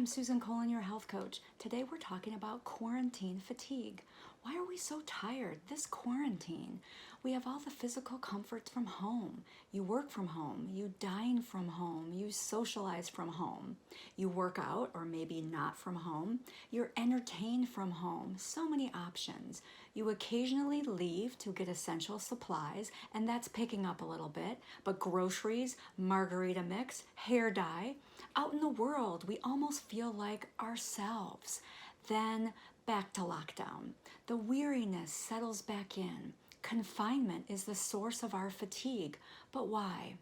I'm Susan Colin, your health coach. Today we're talking about quarantine fatigue. Why are we so tired this quarantine? We have all the physical comforts from home. You work from home, you dine from home, you socialize from home. You work out or maybe not from home. You're entertained from home. So many options. You occasionally leave to get essential supplies, and that's picking up a little bit, but groceries, margarita mix, hair dye. Out in the world, we almost feel like ourselves. Then back to lockdown. The weariness settles back in. Confinement is the source of our fatigue. But why?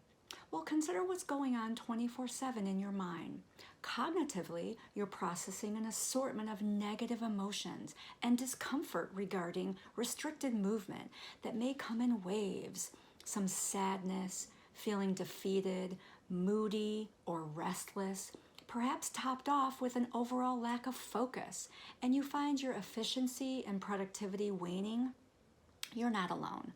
Well, consider what's going on 24/7 in your mind. Cognitively, you're processing an assortment of negative emotions and discomfort regarding restricted movement that may come in waves. Some sadness, feeling defeated, moody, or restless, perhaps topped off with an overall lack of focus, and you find your efficiency and productivity waning. You're not alone.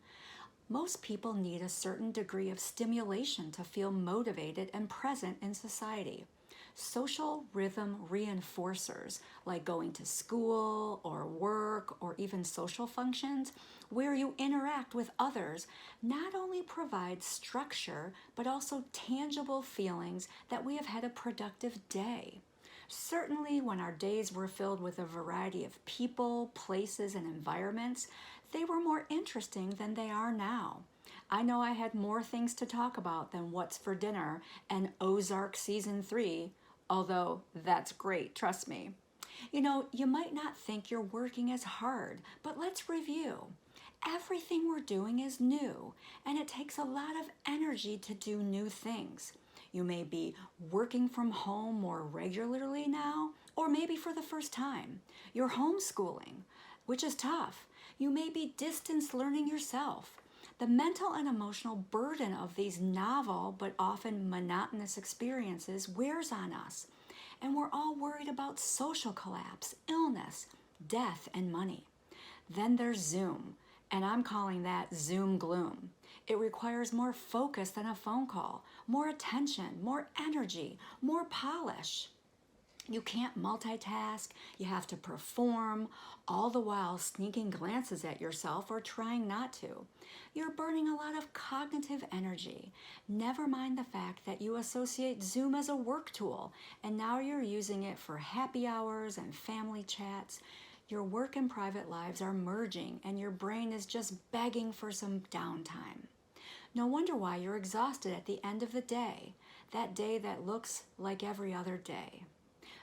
Most people need a certain degree of stimulation to feel motivated and present in society. Social rhythm reinforcers, like going to school or work or even social functions, where you interact with others, not only provide structure, but also tangible feelings that we have had a productive day. Certainly, when our days were filled with a variety of people, places, and environments, they were more interesting than they are now. I know I had more things to talk about than What's for Dinner and Ozark Season 3, although that's great, trust me. You might not think you're working as hard, but let's review. Everything we're doing is new, and it takes a lot of energy to do new things. You may be working from home more regularly now, or maybe for the first time. You're homeschooling, which is tough. You may be distance learning yourself. The mental and emotional burden of these novel but often monotonous experiences wears on us, and we're all worried about social collapse, illness, death, and money. Then there's Zoom, and I'm calling that Zoom gloom. It requires more focus than a phone call, more attention, more energy, more polish. You can't multitask, you have to perform, all the while sneaking glances at yourself or trying not to. You're burning a lot of cognitive energy. Never mind the fact that you associate Zoom as a work tool, and now you're using it for happy hours and family chats. Your work and private lives are merging, and your brain is just begging for some downtime. No wonder why you're exhausted at the end of the day, that day that looks like every other day.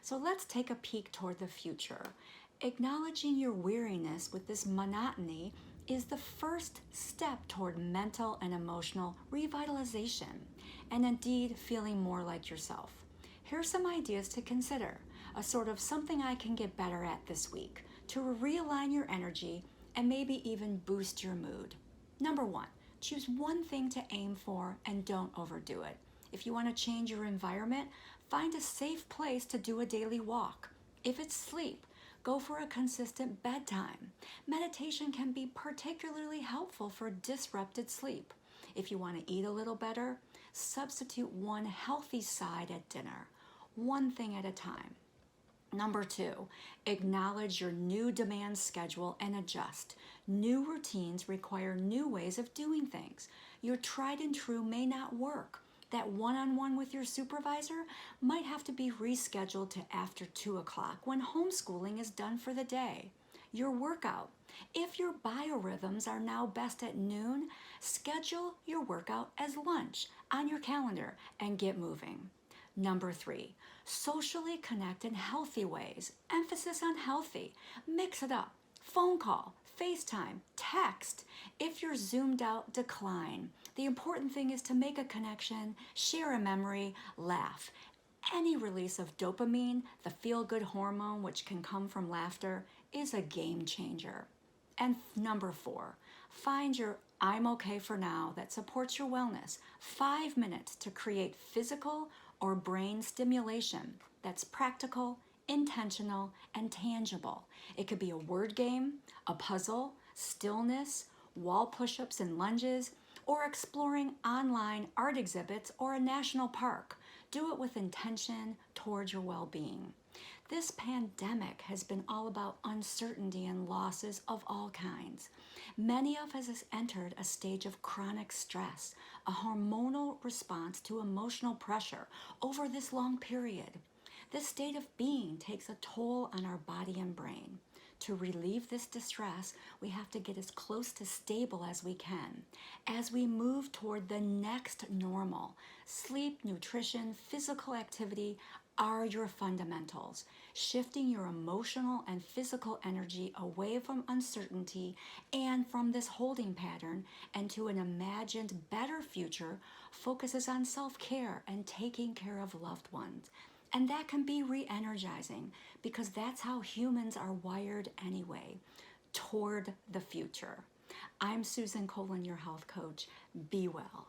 So let's take a peek toward the future. Acknowledging your weariness with this monotony is the first step toward mental and emotional revitalization, and indeed feeling more like yourself. Here's some ideas to consider, a sort of something I can get better at this week to realign your energy and maybe even boost your mood. Number one, choose one thing to aim for and don't overdo it. If you want to change your environment, find a safe place to do a daily walk. If it's sleep, go for a consistent bedtime. Meditation can be particularly helpful for disrupted sleep. If you want to eat a little better, substitute one healthy side at dinner, one thing at a time. Number two, acknowledge your new demand schedule and adjust. New routines require new ways of doing things. Your tried and true may not work. That one-on-one with your supervisor might have to be rescheduled to after 2 o'clock when homeschooling is done for the day. Your workout. If your biorhythms are now best at noon, schedule your workout as lunch on your calendar and get moving. Number three, socially connect in healthy ways. Emphasis on healthy. Mix it up. Phone call, FaceTime, text. If you're zoomed out, decline. The important thing is to make a connection, share a memory, laugh. Any release of dopamine, the feel-good hormone which can come from laughter, is a game changer. And number four, find your I'm okay for now that supports your wellness. 5 minutes to create physical or brain stimulation that's practical, intentional, and tangible. It could be a word game, a puzzle, stillness, wall push-ups and lunges, or exploring online art exhibits or a national park. Do it with intention towards your well-being. This pandemic has been all about uncertainty and losses of all kinds. Many of us has entered a stage of chronic stress, a hormonal response to emotional pressure over this long period. This state of being takes a toll on our body and brain. To relieve this distress, we have to get as close to stable as we can. As we move toward the next normal, sleep, nutrition, physical activity are your fundamentals. Shifting your emotional and physical energy away from uncertainty and from this holding pattern and to an imagined better future focuses on self-care and taking care of loved ones. And that can be re-energizing because that's how humans are wired anyway, toward the future. I'm Susan Colin, your health coach. Be well.